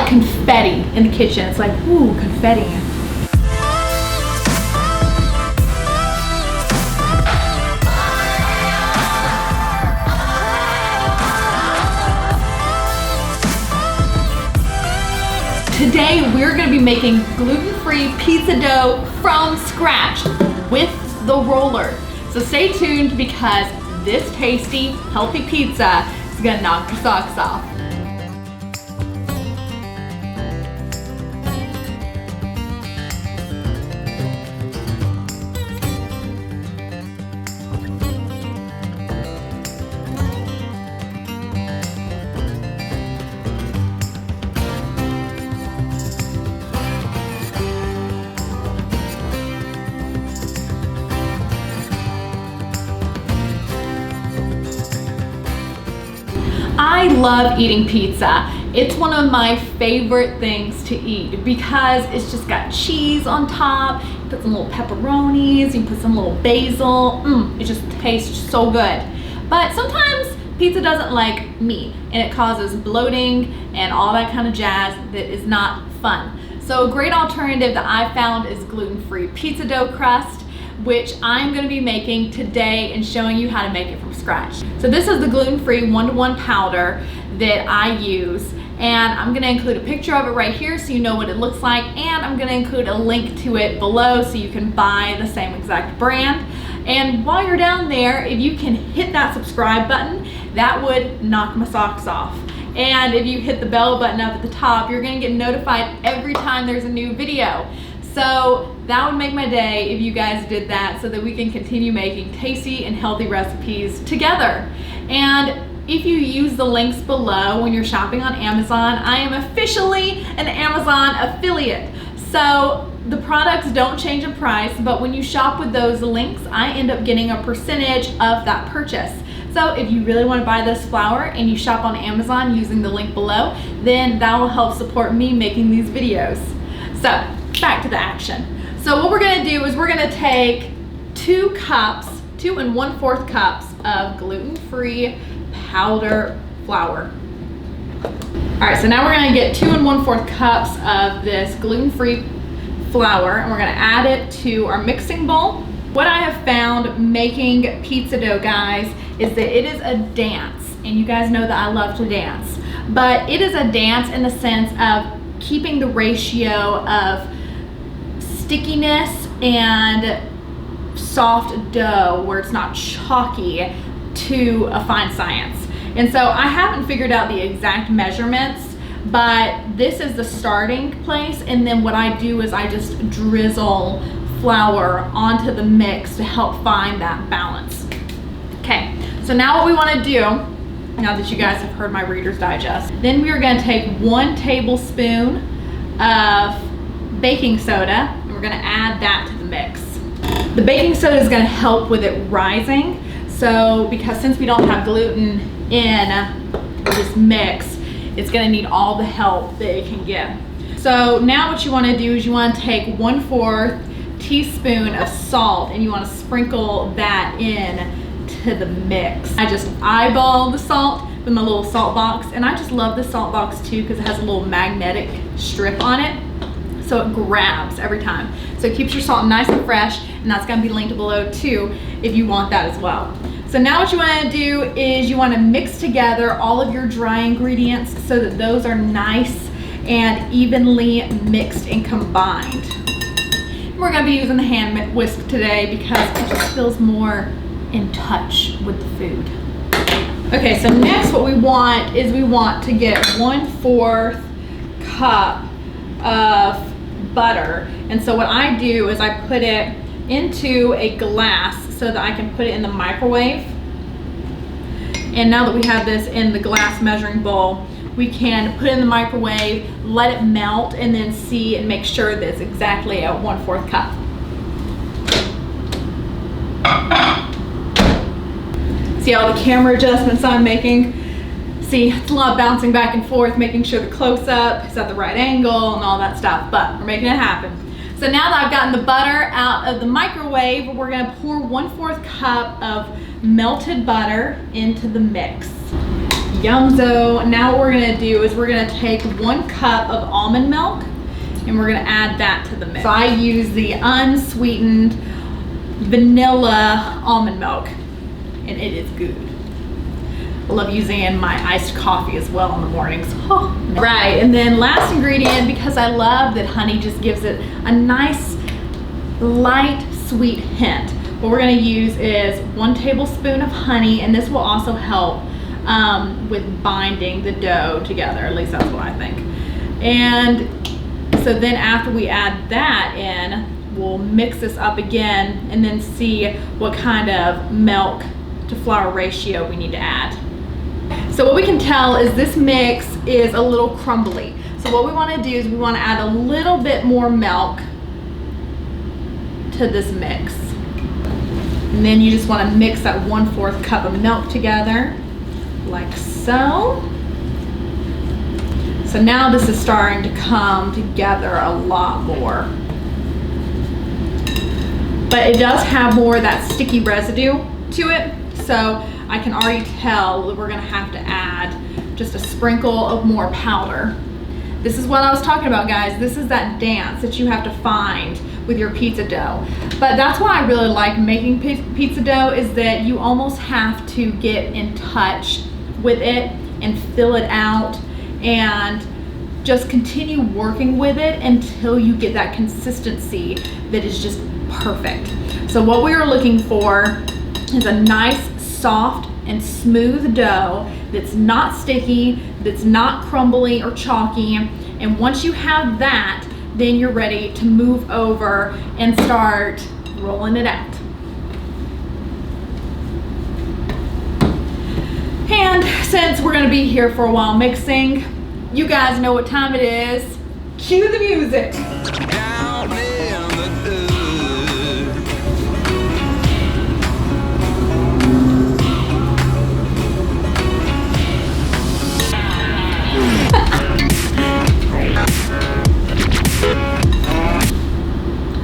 like confetti in the kitchen. It's like, ooh, confetti. Today we're gonna be making gluten-free pizza dough from scratch with the roller. So stay tuned because this tasty, healthy pizza is gonna knock your socks off. I love eating pizza. It's one of my favorite things to eat because it's just got cheese on top. You put some little pepperonis, you put some little basil. It just tastes so good. But sometimes pizza doesn't like meat and it causes bloating and all that kind of jazz that is not fun. So a great alternative that I found is gluten-free pizza dough crust, which I'm going to be making today and showing you how to make it from scratch. So this is the gluten-free 1-to-1 powder that I use, and I'm going to include a picture of it right here so you know what it looks like, and I'm going to include a link to it below so you can buy the same exact brand. And while you're down there, if you can hit that subscribe button, that would knock my socks off. And if you hit the bell button up at the top, you're going to get notified every time there's a new video. So that would make my day if you guys did that so that we can continue making tasty and healthy recipes together. And if you use the links below when you're shopping on Amazon, I am officially an Amazon affiliate. So the products don't change in price, but when you shop with those links, I end up getting a percentage of that purchase. So if you really want to buy this flour and you shop on Amazon using the link below, then that will help support me making these videos. So back to the action. So what we're gonna do is we're gonna take 2 and 1/4 cups of gluten-free powder flour. All right, so now we're gonna get 2 and 1/4 cups of this gluten-free flour and we're gonna add it to our mixing bowl. What I have found making pizza dough, guys, is that it is a dance, and you guys know that I love to dance, but it is a dance in the sense of keeping the ratio of stickiness and soft dough where it's not chalky to a fine science. And so I haven't figured out the exact measurements, but this is the starting place, and then what I do is I just drizzle flour onto the mix to help find that balance. Okay, so now what we want to do, now that you guys have heard my Reader's Digest, then we are going to take 1 tablespoon of baking soda and we're going to add that to the mix. The baking soda is going to help with it rising, so because since we don't have gluten in this mix, it's going to need all the help that it can get. So now what you want to do is you want to take 1/4 teaspoon of salt and you want to sprinkle that in to the mix. I just eyeball the salt with my little salt box, and I just love the salt box too because it has a little magnetic strip on it, so it grabs every time. So it keeps your salt nice and fresh, and that's going to be linked below too if you want that as well. So now what you want to do is you want to mix together all of your dry ingredients so that those are nice and evenly mixed and combined. We're going to be using the hand whisk today because it just feels more in touch with the food. Okay, so next what we want is we want to get 1/4 cup of butter. And so what I do is I put it into a glass so that I can put it in the microwave. And now that we have this in the glass measuring bowl, we can put it in the microwave, let it melt, and then see and make sure that it's exactly at 1/4 cup. See all the camera adjustments I'm making? See, it's a lot of bouncing back and forth, making sure the close-up is at the right angle and all that stuff, but we're making it happen. So now that I've gotten the butter out of the microwave, we're gonna pour 1/4 cup of melted butter into the mix. Yumzo. Now what we're gonna do is we're gonna take 1 cup of almond milk and we're gonna add that to the mix. So I use the unsweetened vanilla almond milk and it is good. I love using it in my iced coffee as well in the mornings. Oh, right, and then last ingredient, because I love that honey just gives it a nice light sweet hint. What we're gonna use is 1 tablespoon of honey, and this will also help with binding the dough together, at least that's what I think. And so then after we add that in, we'll mix this up again and then see what kind of milk to flour ratio we need to add. So what we can tell is this mix is a little crumbly. So what we want to do is we want to add a little bit more milk to this mix. And then you just want to mix that 1/4 cup of milk together, like so. So now this is starting to come together a lot more. But it does have more of that sticky residue to it. So I can already tell that we're gonna have to add just a sprinkle of more powder. This is what I was talking about, guys. This is that dance that you have to find with your pizza dough. But that's why I really like making pizza dough, is that you almost have to get in touch with it and fill it out and just continue working with it until you get that consistency that is just perfect. So what we are looking for is a nice, soft, and smooth dough that's not sticky, that's not crumbly or chalky. And once you have that, then you're ready to move over and start rolling it out. And since we're gonna be here for a while mixing, you guys know what time it is. Cue the music. Down in the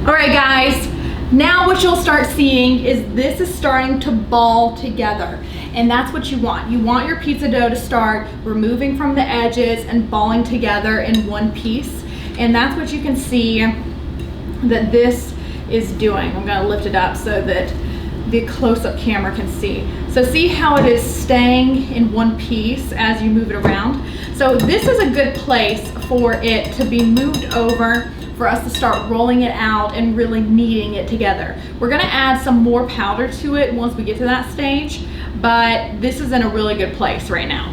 All right, guys, now what you'll start seeing is this is starting to ball together. And that's what you want. You want your pizza dough to start removing from the edges and balling together in one piece. And that's what you can see that this is doing. I'm gonna lift it up so that the close-up camera can see. So see how it is staying in one piece as you move it around? So this is a good place for it to be moved over, for us to start rolling it out and really kneading it together. We're gonna add some more powder to it once we get to that stage, but this is in a really good place right now.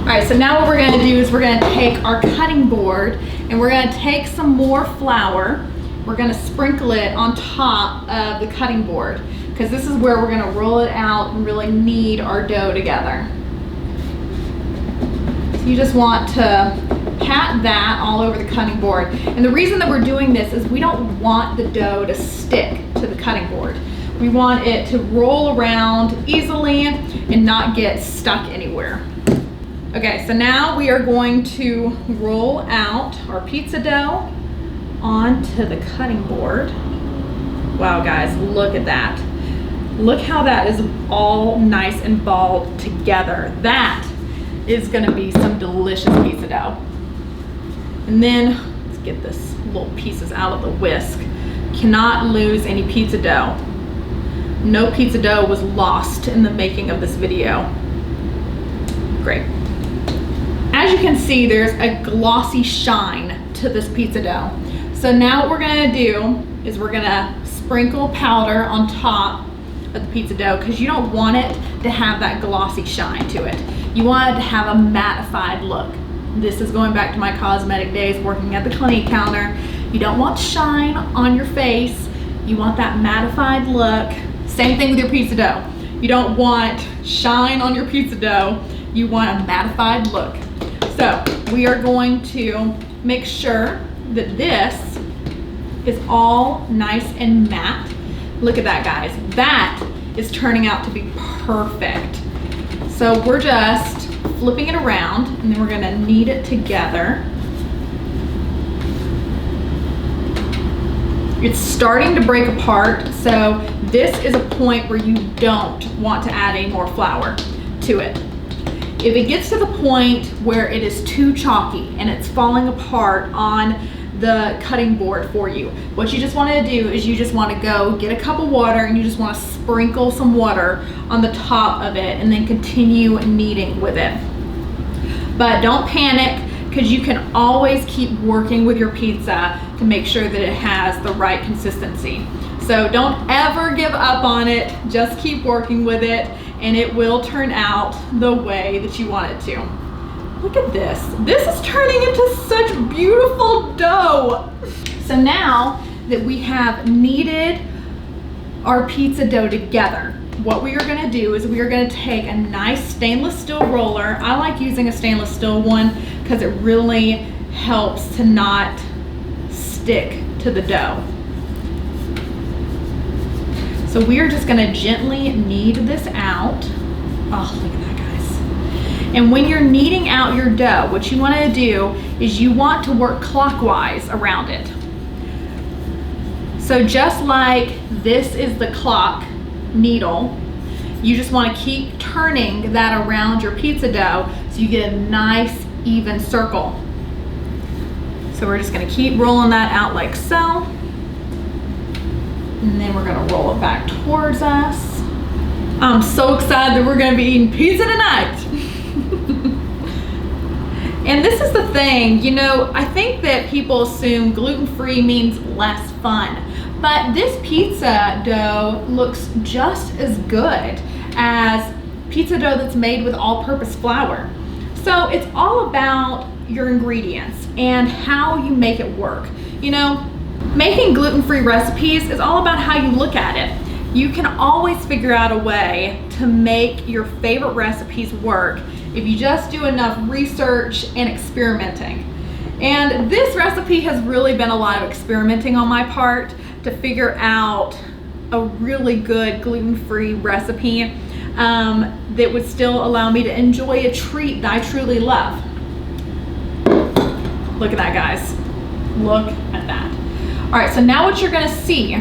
All right, so now what we're gonna do is we're gonna take our cutting board and we're gonna take some more flour. We're gonna sprinkle it on top of the cutting board, because this is where we're gonna roll it out and really knead our dough together. So you just want to pat that all over the cutting board. And the reason that we're doing this is we don't want the dough to stick to the cutting board. We want it to roll around easily and not get stuck anywhere. Okay, so now we are going to roll out our pizza dough onto the cutting board. Wow, guys, look at that. Look how that is all nice and balled together. That is gonna be some delicious pizza dough. And then let's get this little pieces out of the whisk. Cannot lose any pizza dough. No pizza dough was lost in the making of this video. Great. As you can see, there's a glossy shine to this pizza dough. So now what we're gonna do is we're gonna sprinkle powder on top of the pizza dough, because you don't want it to have that glossy shine to it. You want it to have a mattified look. This is going back to my cosmetic days working at the Clinique counter. You don't want shine on your face. You want that mattified look. Same thing with your pizza dough. You don't want shine on your pizza dough. You want a mattified look. So we are going to make sure that this is all nice and matte. Look at that, guys. That is turning out to be perfect. So we're just flipping it around and then we're gonna knead it together. It's starting to break apart, so this is a point where you don't want to add any more flour to it. If it gets to the point where it is too chalky and it's falling apart on the cutting board for you, what you just want to do is you just want to go get a cup of water and you just want to sprinkle some water on the top of it and then continue kneading with it. But don't panic, because you can always keep working with your pizza to make sure that it has the right consistency. So don't ever give up on it, just keep working with it and it will turn out the way that you want it to. Look at this. This is turning into such beautiful dough. So now that we have kneaded our pizza dough together, what we are gonna do is we are gonna take a nice stainless steel roller. I like using a stainless steel one because it really helps to not stick to the dough. So we are just gonna gently knead this out. Oh, look at that, guys. And when you're kneading out your dough, what you wanna do is you want to work clockwise around it. So just like this is the clock needle, you just wanna keep turning that around your pizza dough so you get a nice even circle. So we're just gonna keep rolling that out like so. And then we're gonna roll it back towards us. I'm so excited that we're gonna be eating pizza tonight. And this is the thing, you know, I think that people assume gluten-free means less fun, but this pizza dough looks just as good as pizza dough that's made with all-purpose flour. So it's all about your ingredients and how you make it work. You know, making gluten-free recipes is all about how you look at it. You can always figure out a way to make your favorite recipes work if you just do enough research and experimenting. And this recipe has really been a lot of experimenting on my part to figure out a really good gluten-free recipe that would still allow me to enjoy a treat that I truly love. Look at that, guys. Look at that. All right, so now what you're gonna see,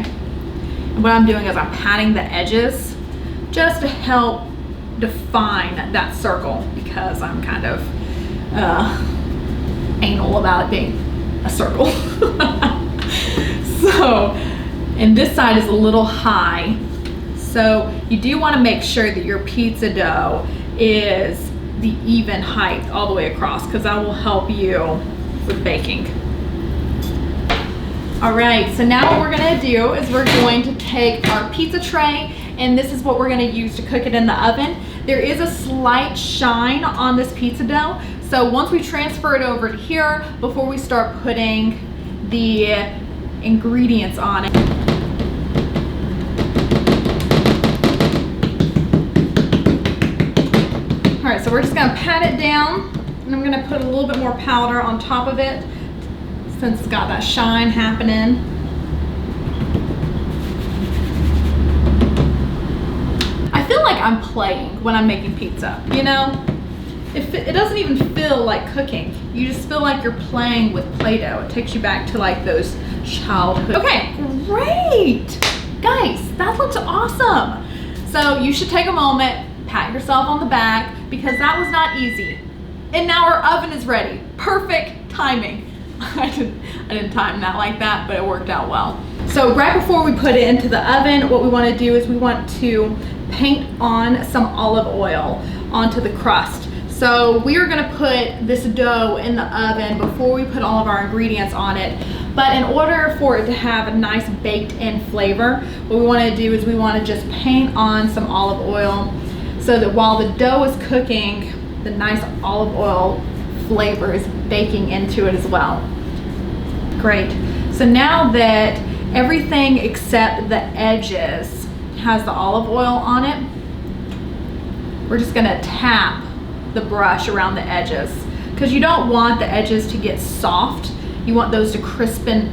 what I'm doing is I'm patting the edges just to help define that circle, because I'm kind of anal about it being a circle. So, and this side is a little high, so you do want to make sure that your pizza dough is the even height all the way across, because that will help you with baking. All right, so now what we're gonna do is we're going to take our pizza tray, and this is what we're gonna use to cook it in the oven. There is a slight shine on this pizza dough, so once we transfer it over to here, before we start putting the ingredients on it. All right, so we're just gonna pat it down, and I'm gonna put a little bit more powder on top of it since it's got that shine happening. I feel like I'm playing when I'm making pizza, you know? It doesn't even feel like cooking. You just feel like you're playing with Play-Doh. It takes you back to like those childhood. Okay, great. Guys, that looks awesome. So you should take a moment, pat yourself on the back, because that was not easy. And now our oven is ready. Perfect timing. I didn't time that like that, but it worked out well. So right before we put it into the oven, what we want to do is we want to paint on some olive oil onto the crust. So we are going to put this dough in the oven before we put all of our ingredients on it. But in order for it to have a nice baked in flavor, what we want to do is we want to just paint on some olive oil so that while the dough is cooking, the nice olive oil flavor is baking into it as well. Great. So now that everything except the edges has the olive oil on it, we're just gonna tap the brush around the edges, because you don't want the edges to get soft. You want those to crispen.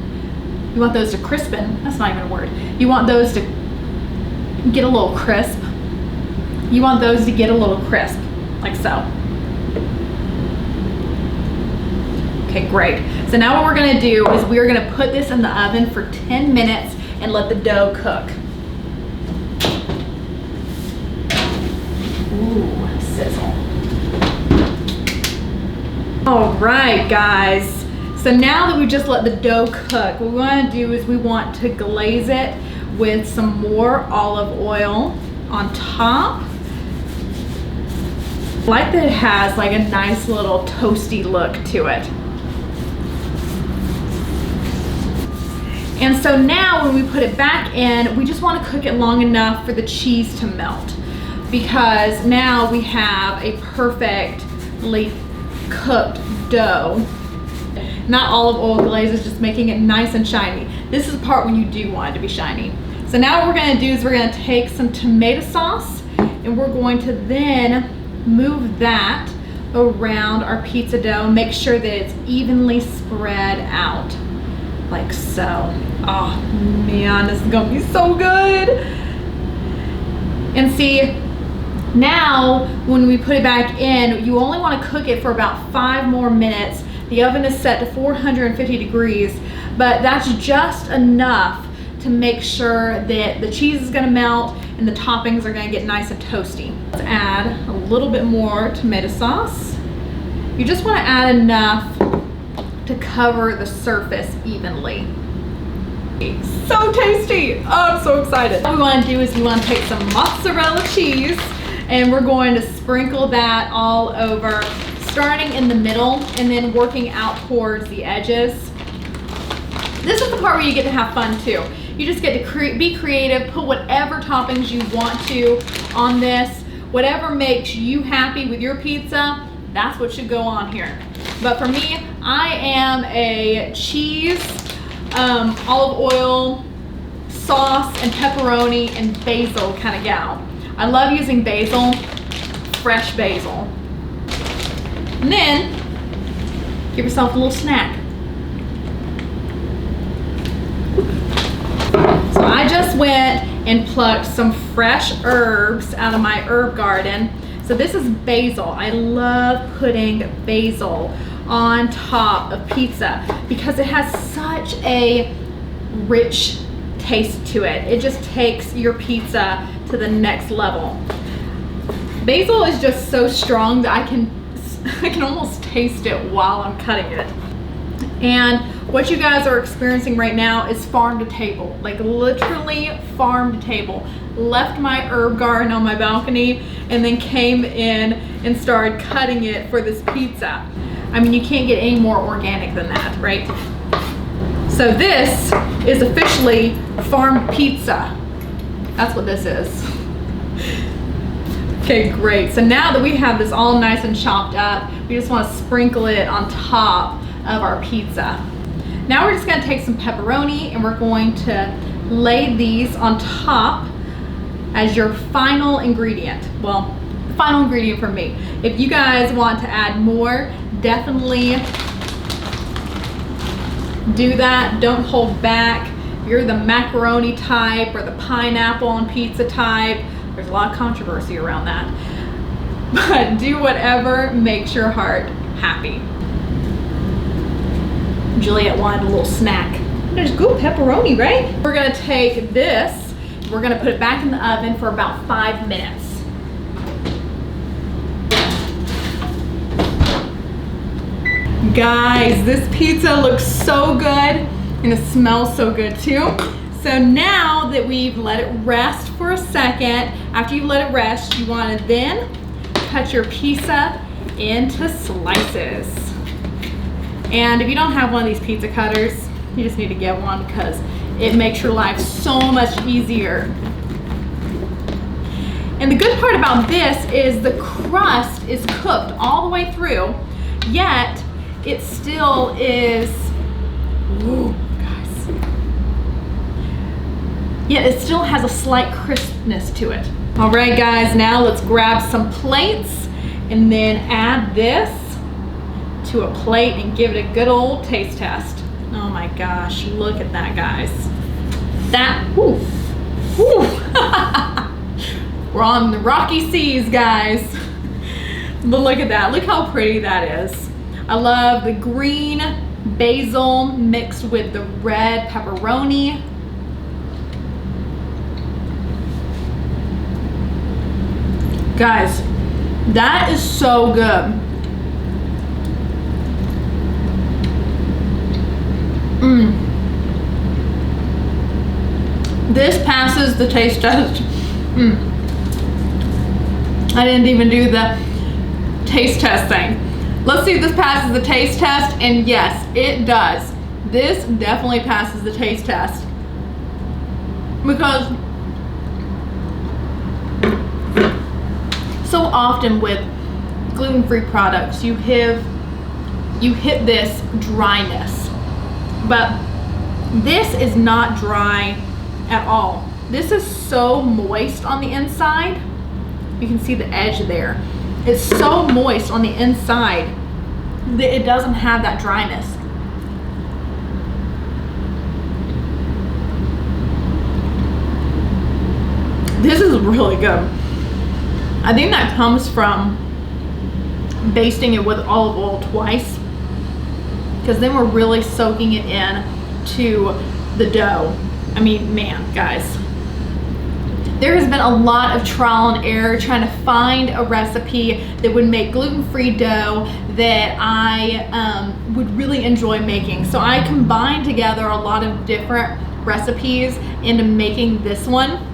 That's not even a word. You want those to get a little crisp. You want those to get a little crisp, like so. Okay, great. So now what we're gonna do is we're gonna put this in the oven for 10 minutes and let the dough cook. Ooh, sizzle. All right, guys. So now that we just let the dough cook, what we want to do is we want to glaze it with some more olive oil on top. I like that it has like a nice little toasty look to it. And so now when we put it back in, we just want to cook it long enough for the cheese to melt, because now we have a perfectly cooked dough. Not olive oil glaze is just making it nice and shiny. This is the part when you do want it to be shiny. So now what we're gonna do is we're gonna take some tomato sauce and we're going to then move that around our pizza dough. Make sure that it's evenly spread out, like so. Oh man, this is gonna be so good. And see, now when we put it back in, you only wanna cook it for about 5 more minutes. The oven is set to 450 degrees, but that's just enough to make sure that the cheese is gonna melt and the toppings are gonna get nice and toasty. Let's add a little bit more tomato sauce. You just wanna add enough to cover the surface evenly. So tasty, oh, I'm so excited. What we wanna do is we wanna take some mozzarella cheese and we're going to sprinkle that all over, starting in the middle and then working out towards the edges. This is the part where you get to have fun too. You just get to be creative, put whatever toppings you want to on this. Whatever makes you happy with your pizza, that's what should go on here. But for me, I am a cheese, olive oil, sauce, and pepperoni and basil kind of gal. I love using basil, fresh basil. And then, give yourself a little snack. So I just went and plucked some fresh herbs out of my herb garden. So this is basil. I love putting basil on top of pizza because it has such a rich taste to it. It just takes your pizza to the next level. Basil is just so strong that I can almost taste it while I'm cutting it. And what you guys are experiencing right now is farm to table, like literally farm to table. Left my herb garden on my balcony and then came in and started cutting it for this pizza. I mean, you can't get any more organic than that, right? So this is officially farm pizza. That's what this is. Okay, great. So now that we have this all nice and chopped up, we just want to sprinkle it on top of our pizza. Now we're just going to take some pepperoni and we're going to lay these on top as your final ingredient. Well, the final ingredient for me. If you guys want to add more, definitely do that. Don't hold back. If you're the macaroni type or the pineapple on pizza type, there's a lot of controversy around that. But do whatever makes your heart happy. Juliet wanted a little snack. There's good pepperoni, right? We're gonna take this, we're gonna put it back in the oven for about 5 minutes. Guys, this pizza looks so good and it smells so good too. So now that we've let it rest for a second, after you let it rest, you want to then cut your pizza into slices. And if you don't have one of these pizza cutters, you just need to get one because it makes your life so much easier. And the good part about this is the crust is cooked all the way through, yet it still is, ooh, guys. Yet it still has a slight crispness to it. All right, guys, now let's grab some plates and then add this to a plate and give it a good old taste test. Oh my gosh, look at that, guys. That, whoo, whoo. We're on the rocky seas, guys. But look at that, look how pretty that is. I love the green basil mixed with the red pepperoni. Guys, that is so good. This passes the taste test. I didn't even do the taste test thing. Let's see if this passes the taste test, and yes, it does. This definitely passes the taste test. Because so often with gluten-free products, you hit this dryness, but this is not dry at all. This is so moist on the inside. You can see the edge there. It's so moist on the inside that it doesn't have that dryness. This is really good. I think that comes from basting it with olive oil twice, because then we're really soaking it in to the dough. I mean, man, guys, there has been a lot of trial and error trying to find a recipe that would make gluten-free dough that I would really enjoy making. So I combined together a lot of different recipes into making this one.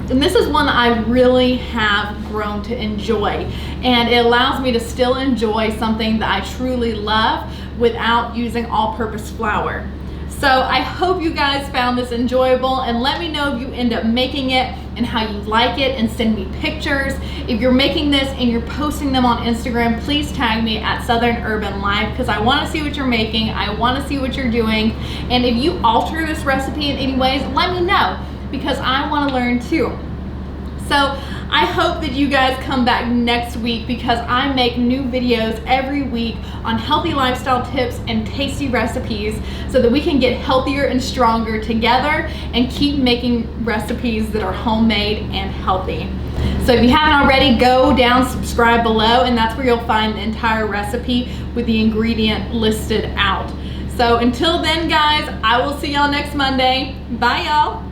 And this is one that I really have grown to enjoy. And it allows me to still enjoy something that I truly love without using all-purpose flour. So I hope you guys found this enjoyable, and let me know if you end up making it and how you like it, and send me pictures. If you're making this and you're posting them on Instagram, please tag me at Southern Urban Life, because I want to see what you're making. I want to see what you're doing. And if you alter this recipe in any ways, let me know, because I want to learn too. So I hope that you guys come back next week, because I make new videos every week on healthy lifestyle tips and tasty recipes, so that we can get healthier and stronger together and keep making recipes that are homemade and healthy. So if you haven't already, go down, subscribe below, and that's where you'll find the entire recipe with the ingredient listed out. So until then, guys, I will see y'all next Monday. Bye, y'all.